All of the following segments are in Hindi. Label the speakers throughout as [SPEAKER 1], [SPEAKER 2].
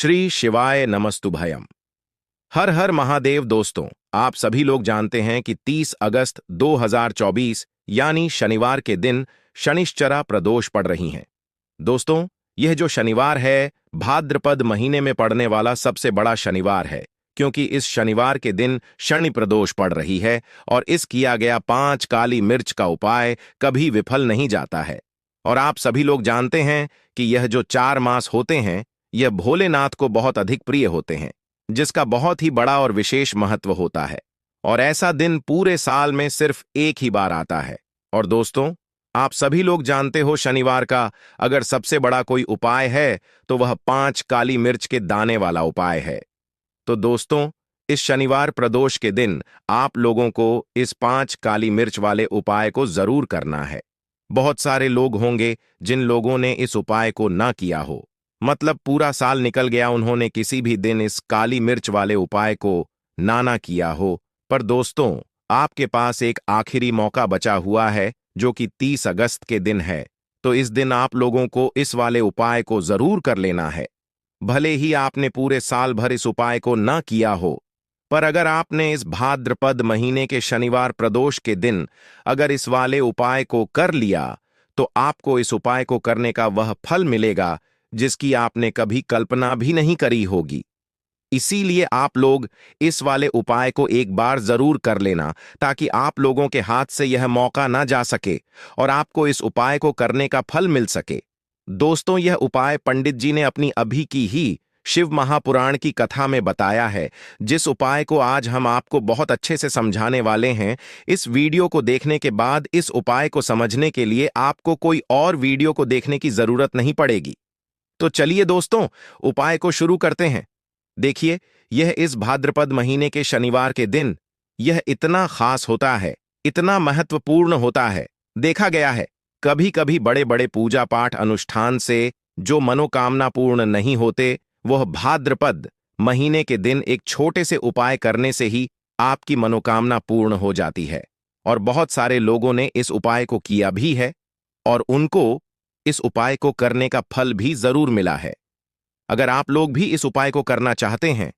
[SPEAKER 1] श्री शिवाय नमस्तुभयम। हर हर महादेव। दोस्तों, आप सभी लोग जानते हैं कि 30 अगस्त 2024 यानी शनिवार के दिन शनिश्चरा प्रदोष पड़ रही हैं। दोस्तों, यह जो शनिवार है भाद्रपद महीने में पड़ने वाला सबसे बड़ा शनिवार है, क्योंकि इस शनिवार के दिन शनि प्रदोष पड़ रही है और इस किया गया 5 काली मिर्च का उपाय कभी विफल नहीं जाता है। और आप सभी लोग जानते हैं कि यह जो 4 मास होते हैं यह भोलेनाथ को बहुत अधिक प्रिय होते हैं, जिसका बहुत ही बड़ा और विशेष महत्व होता है। और ऐसा दिन पूरे साल में सिर्फ एक ही बार आता है। और दोस्तों, आप सभी लोग जानते हो शनिवार का अगर सबसे बड़ा कोई उपाय है तो वह 5 काली मिर्च के दाने वाला उपाय है। तो दोस्तों, इस शनिवार प्रदोष के दिन आप लोगों को इस 5 काली मिर्च वाले उपाय को जरूर करना है। बहुत सारे लोग होंगे जिन लोगों ने इस उपाय को ना किया हो, मतलब पूरा साल निकल गया, उन्होंने किसी भी दिन इस काली मिर्च वाले उपाय को ना किया हो। पर दोस्तों, आपके पास एक आखिरी मौका बचा हुआ है जो कि 30 अगस्त के दिन है। तो इस दिन आप लोगों को इस वाले उपाय को जरूर कर लेना है। भले ही आपने पूरे साल भर इस उपाय को ना किया हो, पर अगर आपने इस भाद्रपद महीने के शनिवार प्रदोष के दिन अगर इस वाले उपाय को कर लिया तो आपको इस उपाय को करने का वह फल मिलेगा जिसकी आपने कभी कल्पना भी नहीं करी होगी। इसीलिए आप लोग इस वाले उपाय को एक बार जरूर कर लेना, ताकि आप लोगों के हाथ से यह मौका ना जा सके और आपको इस उपाय को करने का फल मिल सके। दोस्तों, यह उपाय पंडित जी ने अपनी अभी की ही शिव महापुराण की कथा में बताया है, जिस उपाय को आज हम आपको बहुत अच्छे से समझाने वाले हैं। इस वीडियो को देखने के बाद इस उपाय को समझने के लिए आपको कोई और वीडियो को देखने की जरूरत नहीं पड़ेगी। तो चलिए दोस्तों, उपाय को शुरू करते हैं। देखिए, यह इस भाद्रपद महीने के शनिवार के दिन यह इतना खास होता है, इतना महत्वपूर्ण होता है। देखा गया है कभी कभी बड़े बड़े पूजा पाठ अनुष्ठान से जो मनोकामना पूर्ण नहीं होते, वह भाद्रपद महीने के दिन एक छोटे से उपाय करने से ही आपकी मनोकामना पूर्ण हो जाती है। और बहुत सारे लोगों ने इस उपाय को किया भी है और उनको इस उपाय को करने का फल भी जरूर मिला है। अगर आप लोग भी इस उपाय को करना चाहते हैं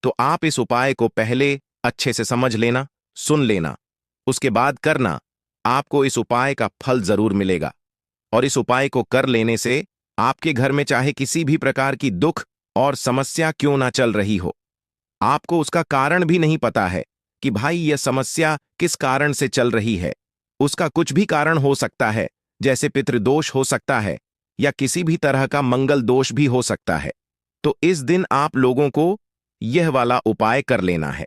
[SPEAKER 1] तो आप इस उपाय को पहले अच्छे से समझ लेना, सुन लेना, उसके बाद करना। आपको इस उपाय का फल जरूर मिलेगा। और इस उपाय को कर लेने से आपके घर में चाहे किसी भी प्रकार की दुख और समस्या क्यों ना चल रही हो, आपको उसका कारण भी नहीं पता है कि भाई यह समस्या किस कारण से चल रही है। उसका कुछ भी कारण हो सकता है, जैसे पितृदोष हो सकता है या किसी भी तरह का मंगल दोष भी हो सकता है। तो इस दिन आप लोगों को यह वाला उपाय कर लेना है।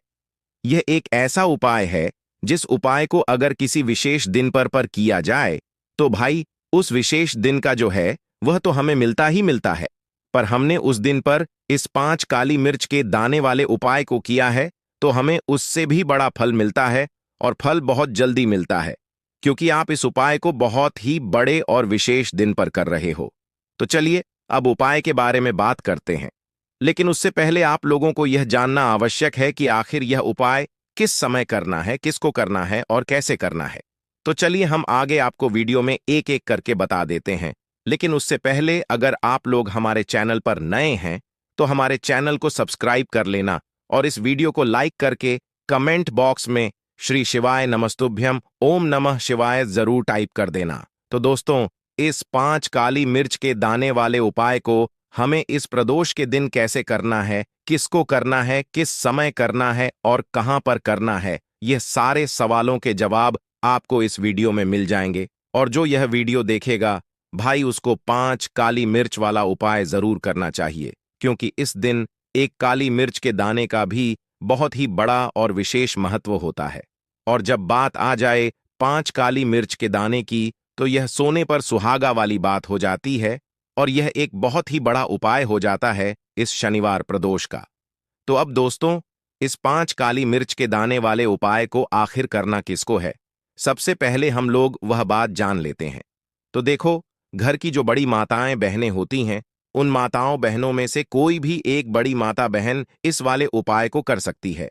[SPEAKER 1] यह एक ऐसा उपाय है जिस उपाय को अगर किसी विशेष दिन पर किया जाए तो भाई उस विशेष दिन का जो है वह तो हमें मिलता ही मिलता है। पर हमने उस दिन पर इस 5 काली मिर्च के दाने वाले उपाय को किया है तो हमें उससे भी बड़ा फल मिलता है, और फल बहुत जल्दी मिलता है, क्योंकि आप इस उपाय को बहुत ही बड़े और विशेष दिन पर कर रहे हो। तो चलिए अब उपाय के बारे में बात करते हैं। लेकिन उससे पहले आप लोगों को यह जानना आवश्यक है कि आखिर यह उपाय किस समय करना है, किसको करना है और कैसे करना है। तो चलिए हम आगे आपको वीडियो में एक एक करके बता देते हैं। लेकिन उससे पहले अगर आप लोग हमारे चैनल पर नए हैं तो हमारे चैनल को सब्सक्राइब कर लेना और इस वीडियो को लाइक करके कमेंट बॉक्स में श्री शिवाय नमस्तुभ्यम ओम नमः शिवाय जरूर टाइप कर देना। तो दोस्तों, इस 5 काली मिर्च के दाने वाले उपाय को हमें इस प्रदोष के दिन कैसे करना है, किसको करना है, किस समय करना है और कहां पर करना है, यह सारे सवालों के जवाब आपको इस वीडियो में मिल जाएंगे। और जो यह वीडियो देखेगा भाई, उसको 5 काली मिर्च वाला उपाय जरूर करना चाहिए, क्योंकि इस दिन एक काली मिर्च के दाने का भी बहुत ही बड़ा और विशेष महत्व होता है। और जब बात आ जाए 5 काली मिर्च के दाने की, तो यह सोने पर सुहागा वाली बात हो जाती है और यह एक बहुत ही बड़ा उपाय हो जाता है इस शनिवार प्रदोष का। तो अब दोस्तों, इस 5 काली मिर्च के दाने वाले उपाय को आखिर करना किसको है, सबसे पहले हम लोग वह बात जान लेते हैं। तो देखो, घर की जो बड़ी माताएं बहनें होती हैं, उन माताओं बहनों में से कोई भी एक बड़ी माता बहन इस वाले उपाय को कर सकती है।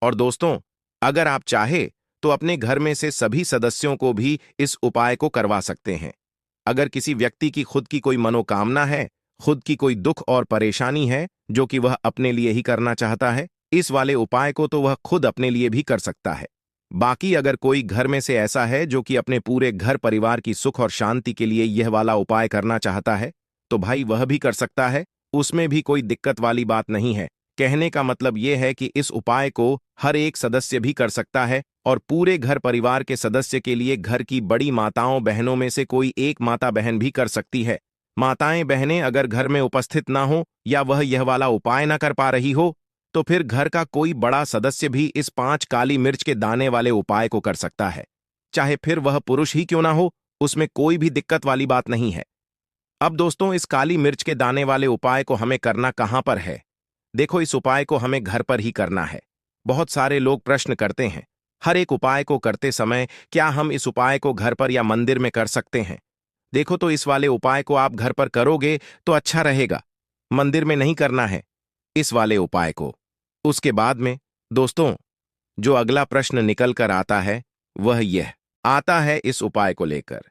[SPEAKER 1] और दोस्तों, अगर आप चाहे तो अपने घर में से सभी सदस्यों को भी इस उपाय को करवा सकते हैं। अगर किसी व्यक्ति की खुद की कोई मनोकामना है खुद की कोई दुख और परेशानी है जो कि वह अपने लिए ही करना चाहता है, इस वाले उपाय को तो वह खुद अपने लिए भी कर सकता है। बाकी अगर कोई घर में से ऐसा है जो कि अपने पूरे घर परिवार की सुख और शांति के लिए यह वाला उपाय करना चाहता है, तो भाई वह भी कर सकता है, उसमें भी कोई दिक्कत वाली बात नहीं है। कहने का मतलब यह है कि इस उपाय को हर एक सदस्य भी कर सकता है और पूरे घर परिवार के सदस्य के लिए घर की बड़ी माताओं बहनों में से कोई एक माता बहन भी कर सकती है। माताएं बहनें अगर घर में उपस्थित ना हो या वह यह वाला उपाय ना कर पा रही हो, तो फिर घर का कोई बड़ा सदस्य भी इस 5 काली मिर्च के दाने वाले उपाय को कर सकता है। चाहे फिर वह पुरुष ही क्यों ना हो, उसमें कोई भी दिक्कत वाली बात नहीं है। अब दोस्तों, इस काली मिर्च के दाने वाले उपाय को हमें करना कहां पर है? देखो, इस उपाय को हमें घर पर ही करना है। बहुत सारे लोग प्रश्न करते हैं, हर एक उपाय को करते समय क्या हम इस उपाय को घर पर या मंदिर में कर सकते हैं? देखो, तो इस वाले उपाय को आप घर पर करोगे तो अच्छा रहेगा, मंदिर में नहीं करना है इस वाले उपाय को। उसके बाद में दोस्तों, जो अगला प्रश्न निकल कर आता है वह यह आता है इस उपाय को लेकर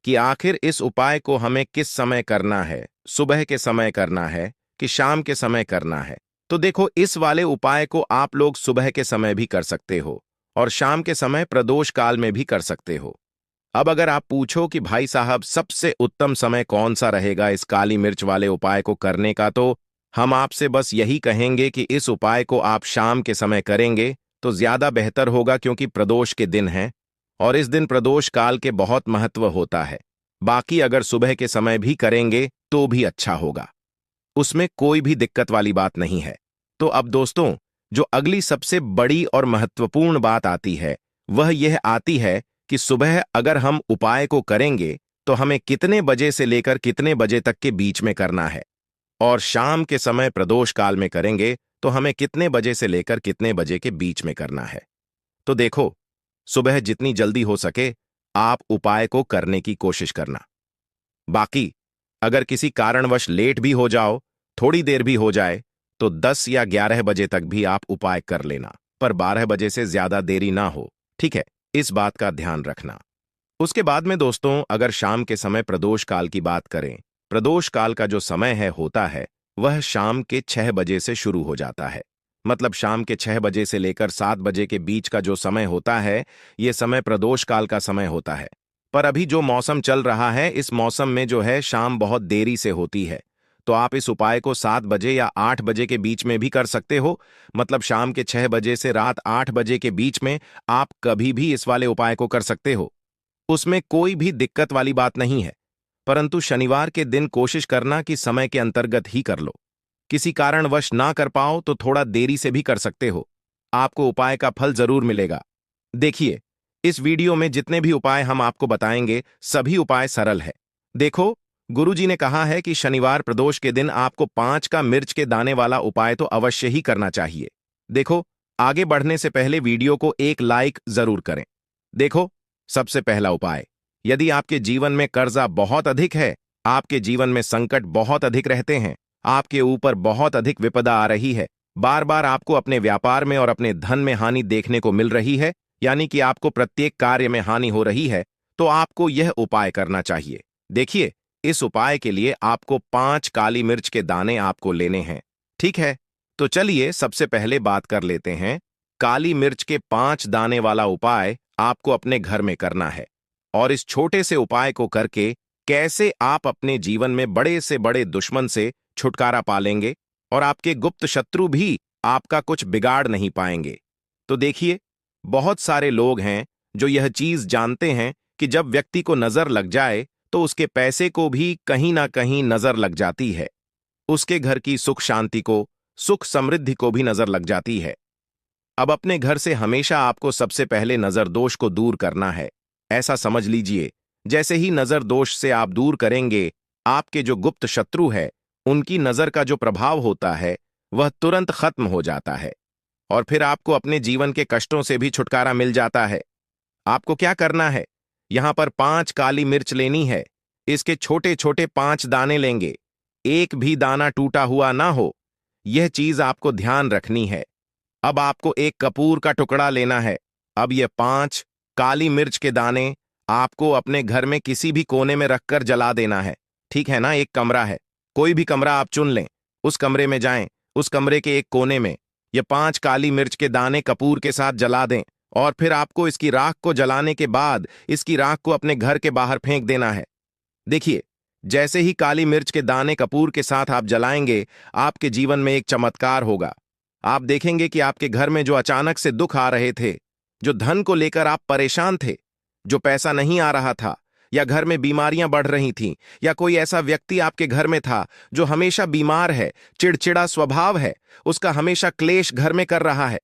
[SPEAKER 1] कि आखिर इस उपाय को हमें किस समय करना है, सुबह के समय करना है कि शाम के समय करना है? तो देखो, इस वाले उपाय को आप लोग सुबह के समय भी कर सकते हो और शाम के समय प्रदोष काल में भी कर सकते हो। अब अगर आप पूछो कि भाई साहब सबसे उत्तम समय कौन सा रहेगा इस काली मिर्च वाले उपाय को करने का, तो हम आपसे बस यही कहेंगे कि इस उपाय को आप शाम के समय करेंगे तो ज्यादा बेहतर होगा, क्योंकि प्रदोष के दिन हैं और इस दिन प्रदोष काल के बहुत महत्व होता है। बाकी अगर सुबह के समय भी करेंगे तो भी अच्छा होगा, उसमें कोई भी दिक्कत वाली बात नहीं है। तो अब दोस्तों, जो अगली सबसे बड़ी और महत्वपूर्ण बात आती है वह यह आती है कि सुबह अगर हम उपाय को करेंगे तो हमें कितने बजे से लेकर कितने बजे तक के बीच में करना है, और शाम के समय प्रदोष काल में करेंगे तो हमें कितने बजे से लेकर कितने बजे के बीच में करना है। तो देखो, सुबह जितनी जल्दी हो सके आप उपाय को करने की कोशिश करना। बाकी अगर किसी कारणवश लेट भी हो जाओ, थोड़ी देर भी हो जाए, तो 10 या 11 बजे तक भी आप उपाय कर लेना, पर 12 बजे से ज्यादा देरी ना हो, ठीक है? इस बात का ध्यान रखना। उसके बाद में दोस्तों, अगर शाम के समय प्रदोष काल की बात करें, प्रदोष काल का जो समय है होता है वह शाम के 6 बजे से शुरू हो जाता है। मतलब शाम के 6 बजे से लेकर 7 बजे के बीच का जो समय होता है, यह समय प्रदोष काल का समय होता है। पर अभी जो मौसम चल रहा है, इस मौसम में जो है शाम बहुत देरी से होती है, तो आप इस उपाय को 7 बजे या 8 बजे के बीच में भी कर सकते हो। मतलब शाम के 6 बजे से रात 8 बजे के बीच में आप कभी भी इस वाले उपाय को कर सकते हो, उसमें कोई भी दिक्कत वाली बात नहीं है। परंतु शनिवार के दिन कोशिश करना कि समय के अंतर्गत ही कर लो। किसी कारणवश ना कर पाओ तो थोड़ा देरी से भी कर सकते हो, आपको उपाय का फल जरूर मिलेगा। देखिए, इस वीडियो में जितने भी उपाय हम आपको बताएंगे सभी उपाय सरल है। देखो, गुरुजी ने कहा है कि शनिवार प्रदोष के दिन आपको 5 का मिर्च के दाने वाला उपाय तो अवश्य ही करना चाहिए। देखो, आगे बढ़ने से पहले वीडियो को एक लाइक जरूर करें। देखो, सबसे पहला उपाय, यदि आपके जीवन में कर्जा बहुत अधिक है, आपके जीवन में संकट बहुत अधिक रहते हैं, आपके ऊपर बहुत अधिक विपदा आ रही है, बार बार आपको अपने व्यापार में और अपने धन में हानि देखने को मिल रही है, यानी कि आपको प्रत्येक कार्य में हानि हो रही है, तो आपको यह उपाय करना चाहिए। देखिए, इस उपाय के लिए आपको 5 काली मिर्च के दाने आपको लेने हैं, ठीक है? तो चलिए सबसे पहले बात कर लेते हैं। काली मिर्च के 5 दाने वाला उपाय आपको अपने घर में करना है, और इस छोटे से उपाय को करके कैसे आप अपने जीवन में बड़े से बड़े दुश्मन से छुटकारा पालेंगे और आपके गुप्त शत्रु भी आपका कुछ बिगाड़ नहीं पाएंगे। तो देखिए, बहुत सारे लोग हैं जो यह चीज जानते हैं कि जब व्यक्ति को नजर लग जाए तो उसके पैसे को भी कहीं ना कहीं नजर लग जाती है, उसके घर की सुख शांति को, सुख समृद्धि को भी नजर लग जाती है। अब अपने घर से हमेशा आपको सबसे पहले नजर दोष को दूर करना है। ऐसा समझ लीजिए, जैसे ही नजर दोष से आप दूर करेंगे, आपके जो गुप्त शत्रु है उनकी नजर का जो प्रभाव होता है वह तुरंत खत्म हो जाता है, और फिर आपको अपने जीवन के कष्टों से भी छुटकारा मिल जाता है। आपको क्या करना है, यहां पर 5 काली मिर्च लेनी है, इसके छोटे छोटे 5 दाने लेंगे, एक भी दाना टूटा हुआ ना हो, यह चीज आपको ध्यान रखनी है। अब आपको एक कपूर का टुकड़ा लेना है। अब ये 5 काली मिर्च के दाने आपको अपने घर में किसी भी कोने में रखकर जला देना है, ठीक है ना? एक कमरा है, कोई भी कमरा आप चुन लें, उस कमरे में जाएं, उस कमरे के एक कोने में ये 5 काली मिर्च के दाने कपूर के साथ जला दें और फिर आपको इसकी राख को जलाने के बाद इसकी राख को अपने घर के बाहर फेंक देना है। देखिए, जैसे ही काली मिर्च के दाने कपूर के साथ आप जलाएंगे, आपके जीवन में एक चमत्कार होगा। आप देखेंगे कि आपके घर में जो अचानक से दुख आ रहे थे, जो धन को लेकर आप परेशान थे, जो पैसा नहीं आ रहा था, या घर में बीमारियां बढ़ रही थीं, या कोई ऐसा व्यक्ति आपके घर में था जो हमेशा बीमार है, चिड़चिड़ा स्वभाव है, उसका हमेशा क्लेश घर में कर रहा है,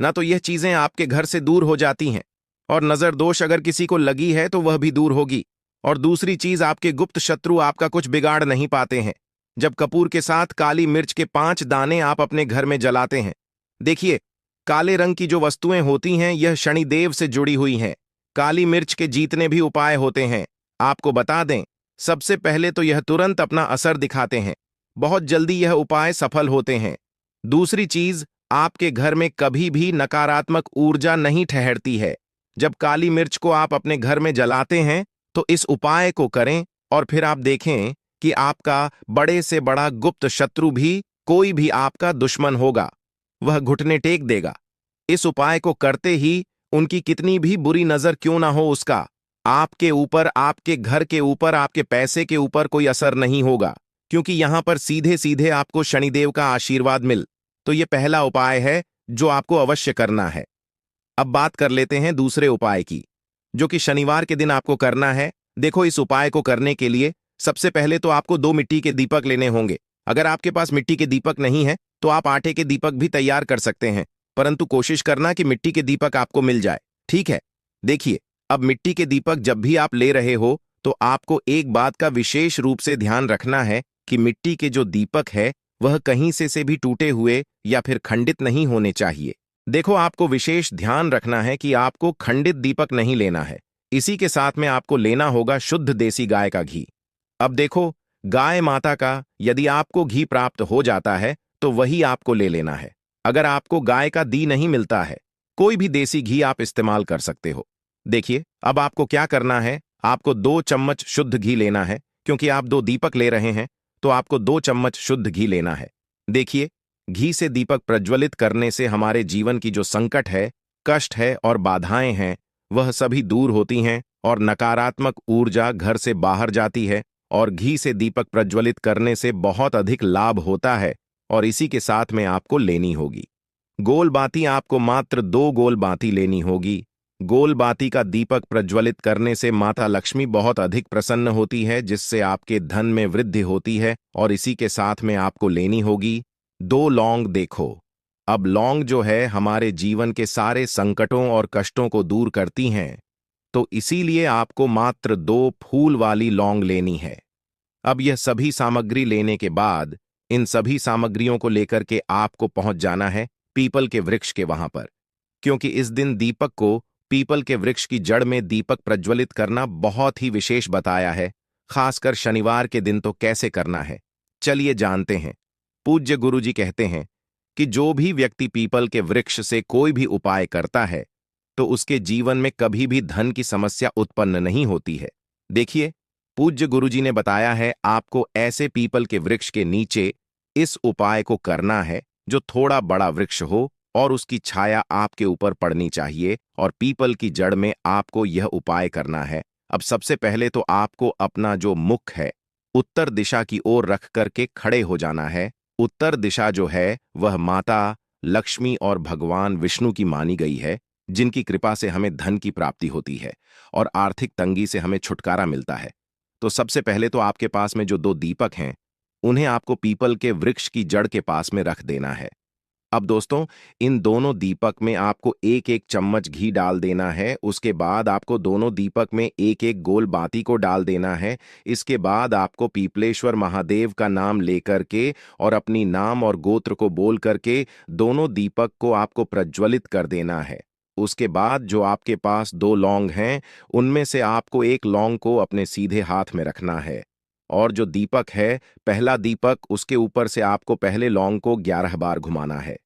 [SPEAKER 1] ना तो यह चीजें आपके घर से दूर हो जाती हैं, और नजर दोष अगर किसी को लगी है तो वह भी दूर होगी। और दूसरी चीज, आपके गुप्त शत्रु आपका कुछ बिगाड़ नहीं पाते हैं जब कपूर के साथ काली मिर्च के 5 दाने आप अपने घर में जलाते हैं। देखिए, काले रंग की जो वस्तुएं होती हैं यह शनिदेव से जुड़ी हुई हैं। काली मिर्च के जीतने भी उपाय होते हैं। आपको बता दें, सबसे पहले तो यह तुरंत अपना असर दिखाते हैं, बहुत जल्दी यह उपाय सफल होते हैं। दूसरी चीज, आपके घर में कभी भी नकारात्मक ऊर्जा नहीं ठहरती है। जब काली मिर्च को आप अपने घर में जलाते हैं तो इस उपाय को करें और फिर आप देखें कि आपका बड़े से बड़ा गुप्त शत्रु भी, कोई भी आपका दुश्मन होगा, वह घुटने टेक देगा। इस उपाय को करते ही उनकी कितनी भी बुरी नजर क्यों ना हो, उसका आपके ऊपर, आपके घर के ऊपर, आपके पैसे के ऊपर कोई असर नहीं होगा, क्योंकि यहां पर सीधे सीधे आपको शनिदेव का आशीर्वाद मिल। तो यह पहला उपाय है जो आपको अवश्य करना है। अब बात कर लेते हैं दूसरे उपाय की, जो कि शनिवार के दिन आपको करना है। देखो, इस उपाय को करने के लिए सबसे पहले तो आपको 2 मिट्टी के दीपक लेने होंगे। अगर आपके पास मिट्टी के दीपक नहीं है तो आप आटे के दीपक भी तैयार कर सकते हैं, परंतु कोशिश करना कि मिट्टी के दीपक आपको मिल जाए, ठीक है। देखिए, अब मिट्टी के दीपक जब भी आप ले रहे हो तो आपको एक बात का विशेष रूप से ध्यान रखना है कि मिट्टी के जो दीपक है वह कहीं से भी टूटे हुए या फिर खंडित नहीं होने चाहिए। देखो, आपको विशेष ध्यान रखना है कि आपको खंडित दीपक नहीं लेना है। इसी के साथ में आपको लेना होगा शुद्ध देसी गाय का घी। अब देखो, गाय माता का यदि आपको घी प्राप्त हो जाता है तो वही आपको ले लेना है। अगर आपको गाय का घी नहीं मिलता है, कोई भी देसी घी आप इस्तेमाल कर सकते हो। देखिए, अब आपको क्या करना है, आपको 2 चम्मच शुद्ध घी लेना है। क्योंकि आप 2 दीपक ले रहे हैं तो आपको 2 चम्मच शुद्ध घी लेना है। देखिए, घी से दीपक प्रज्वलित करने से हमारे जीवन की जो संकट है, कष्ट है और बाधाएं हैं, वह सभी दूर होती हैं और नकारात्मक ऊर्जा घर से बाहर जाती है। और घी से दीपक प्रज्वलित करने से बहुत अधिक लाभ होता है। और इसी के साथ में आपको लेनी होगी गोल बाती। आपको मात्र 2 गोल बाती लेनी होगी। गोल बाती का दीपक प्रज्वलित करने से माता लक्ष्मी बहुत अधिक प्रसन्न होती है, जिससे आपके धन में वृद्धि होती है। और इसी के साथ में आपको लेनी होगी 2 लौंग। देखो, अब लौंग जो है हमारे जीवन के सारे संकटों और कष्टों को दूर करती हैं, तो इसीलिए आपको मात्र 2 फूल वाली लौंग लेनी है। अब यह सभी सामग्री लेने के बाद इन सभी सामग्रियों को लेकर के आपको पहुंच जाना है पीपल के वृक्ष के वहां पर, क्योंकि इस दिन दीपक को पीपल के वृक्ष की जड़ में दीपक प्रज्वलित करना बहुत ही विशेष बताया है। खासकर शनिवार के दिन तो कैसे करना है, चलिए जानते हैं। पूज्य गुरुजी कहते हैं कि जो भी व्यक्ति पीपल के वृक्ष से कोई भी उपाय करता है तो उसके जीवन में कभी भी धन की समस्या उत्पन्न नहीं होती है। देखिए, पूज्य गुरुजी ने बताया है आपको ऐसे पीपल के वृक्ष के नीचे इस उपाय को करना है, जो थोड़ा बड़ा वृक्ष हो और उसकी छाया आपके ऊपर पड़नी चाहिए, और पीपल की जड़ में आपको यह उपाय करना है। अब सबसे पहले तो आपको अपना जो मुख है उत्तर दिशा की ओर रख करके खड़े हो जाना है। उत्तर दिशा जो है वह माता लक्ष्मी और भगवान विष्णु की मानी गई है, जिनकी कृपा से हमें धन की प्राप्ति होती है और आर्थिक तंगी से हमें छुटकारा मिलता है। तो सबसे पहले तो आपके पास में जो 2 दीपक हैं उन्हें आपको पीपल के वृक्ष की जड़ के पास में रख देना है। अब दोस्तों, इन दोनों दीपक में आपको 1-1 चम्मच घी डाल देना है। उसके बाद आपको दोनों दीपक में 1-1 गोल बाती को डाल देना है। इसके बाद आपको पीपलेश्वर महादेव का नाम लेकर के और अपनी नाम और गोत्र को बोल करके दोनों दीपक को आपको प्रज्वलित कर देना है। उसके बाद जो आपके पास 2 लौंग हैं, उनमें से आपको 1 लौंग को अपने सीधे हाथ में रखना है। और जो दीपक है, पहला दीपक, उसके ऊपर से आपको पहले लौंग को 11 बार घुमाना है।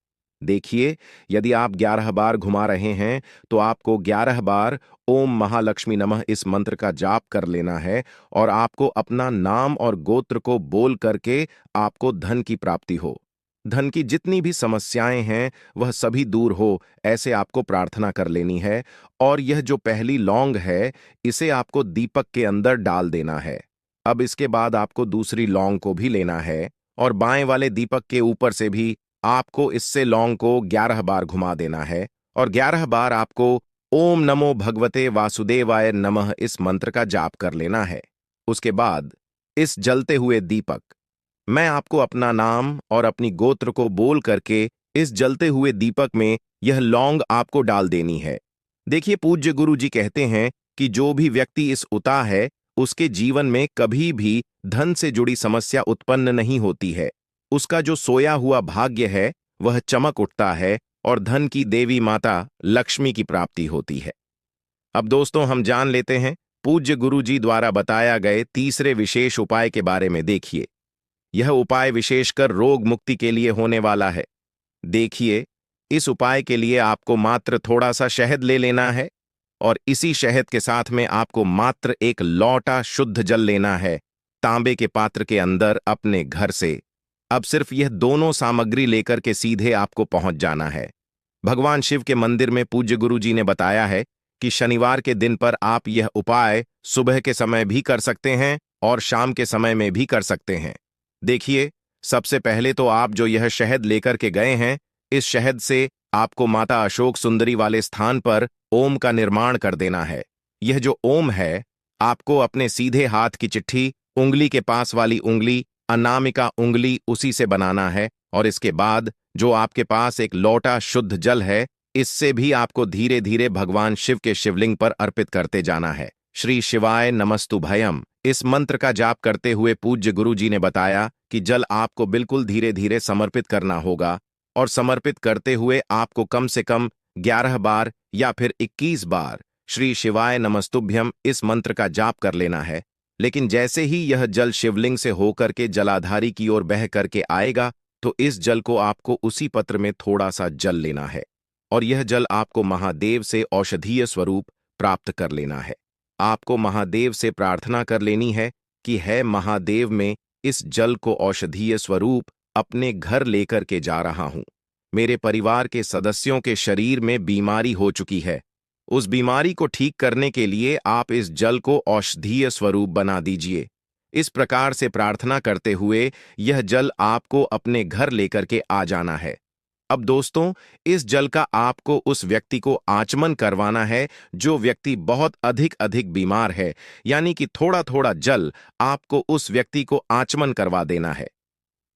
[SPEAKER 1] देखिए, यदि आप 11 बार घुमा रहे हैं तो आपको 11 बार ओम महालक्ष्मी नमः इस मंत्र का जाप कर लेना है और आपको अपना नाम और गोत्र को बोल करके आपको धन की प्राप्ति हो। धन की जितनी भी समस्याएं हैं वह सभी दूर हो, ऐसे आपको प्रार्थना कर लेनी है। और यह जो पहली लौंग है, इसे आपको दीपक के अंदर डाल देना है। अब इसके बाद आपको दूसरी लौंग को भी लेना है और बाएं वाले दीपक के ऊपर से भी आपको इससे लौंग को 11 बार घुमा देना है और 11 बार आपको ओम नमो भगवते वासुदेवाय नमः इस मंत्र का जाप कर लेना है। उसके बाद इस जलते हुए दीपक, मैं आपको अपना नाम और अपनी गोत्र को बोल करके इस जलते हुए दीपक में यह लौंग आपको डाल देनी है। देखिए, पूज्य गुरु जी कहते हैं कि जो भी व्यक्ति इस उता है उसके जीवन में कभी भी धन से जुड़ी समस्या उत्पन्न नहीं होती है। उसका जो सोया हुआ भाग्य है वह चमक उठता है और धन की देवी माता लक्ष्मी की प्राप्ति होती है। अब दोस्तों, हम जान लेते हैं पूज्य गुरु जी द्वारा बताया गए तीसरे विशेष उपाय के बारे में। देखिए, यह उपाय विशेषकर रोग मुक्ति के लिए होने वाला है। देखिए, इस उपाय के लिए आपको मात्र थोड़ा सा शहद ले लेना है और इसी शहद के साथ में आपको मात्र एक लौटा शुद्ध जल लेना है, तांबे के पात्र के अंदर अपने घर से। अब सिर्फ यह दोनों सामग्री लेकर के सीधे आपको पहुंच जाना है। भगवान शिव के मंदिर में पूज्य गुरु जी ने बताया है कि शनिवार के दिन पर आप यह उपाय सुबह के समय भी कर सकते हैं और शाम के समय में भी कर सकते हैं। देखिए, सबसे पहले तो आप जो यह शहद लेकर के गए हैं, इस शहद से आपको माता अशोक सुंदरी वाले स्थान पर ओम का निर्माण कर देना है। यह जो ओम है, आपको अपने सीधे हाथ की चिट्ठी, उंगली के पास वाली उंगली, अनामिका उंगली, उसी से बनाना है और इसके बाद जो आपके पास एक लोटा शुद्ध जल है, इससे भी आपको धीरे धीरे भगवान शिव के शिवलिंग पर अर्पित करते जाना है। श्री शिवाय नमस्तुभयम इस मंत्र का जाप करते हुए पूज्य गुरु जी ने बताया कि जल आपको बिल्कुल धीरे धीरे समर्पित करना होगा और समर्पित करते हुए आपको कम से कम 11 बार या फिर 21 बार श्री शिवाय नमस्तुभ्यम इस मंत्र का जाप कर लेना है। लेकिन जैसे ही यह जल शिवलिंग से होकर के जलाधारी की ओर बह करके आएगा तो इस जल को आपको उसी पत्र में थोड़ा सा जल लेना है और यह जल आपको महादेव से औषधीय स्वरूप प्राप्त कर लेना है। आपको महादेव से प्रार्थना कर लेनी है कि है महादेव, में इस जल को औषधीय स्वरूप अपने घर लेकर के जा रहा हूं। मेरे परिवार के सदस्यों के शरीर में बीमारी हो चुकी है, उस बीमारी को ठीक करने के लिए आप इस जल को औषधीय स्वरूप बना दीजिए। इस प्रकार से प्रार्थना करते हुए यह जल आपको अपने घर लेकर के आ जाना है। अब दोस्तों, इस जल का आपको उस व्यक्ति को आचमन करवाना है जो व्यक्ति बहुत अधिक बीमार है, यानी कि थोड़ा थोड़ा जल आपको उस व्यक्ति को आचमन करवा देना है।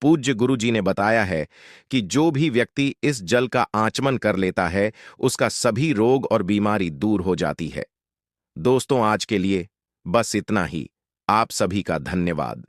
[SPEAKER 1] पूज्य गुरु जी ने बताया है कि जो भी व्यक्ति इस जल का आचमन कर लेता है उसका सभी रोग और बीमारी दूर हो जाती है। दोस्तों, आज के लिए बस इतना ही। आप सभी का धन्यवाद।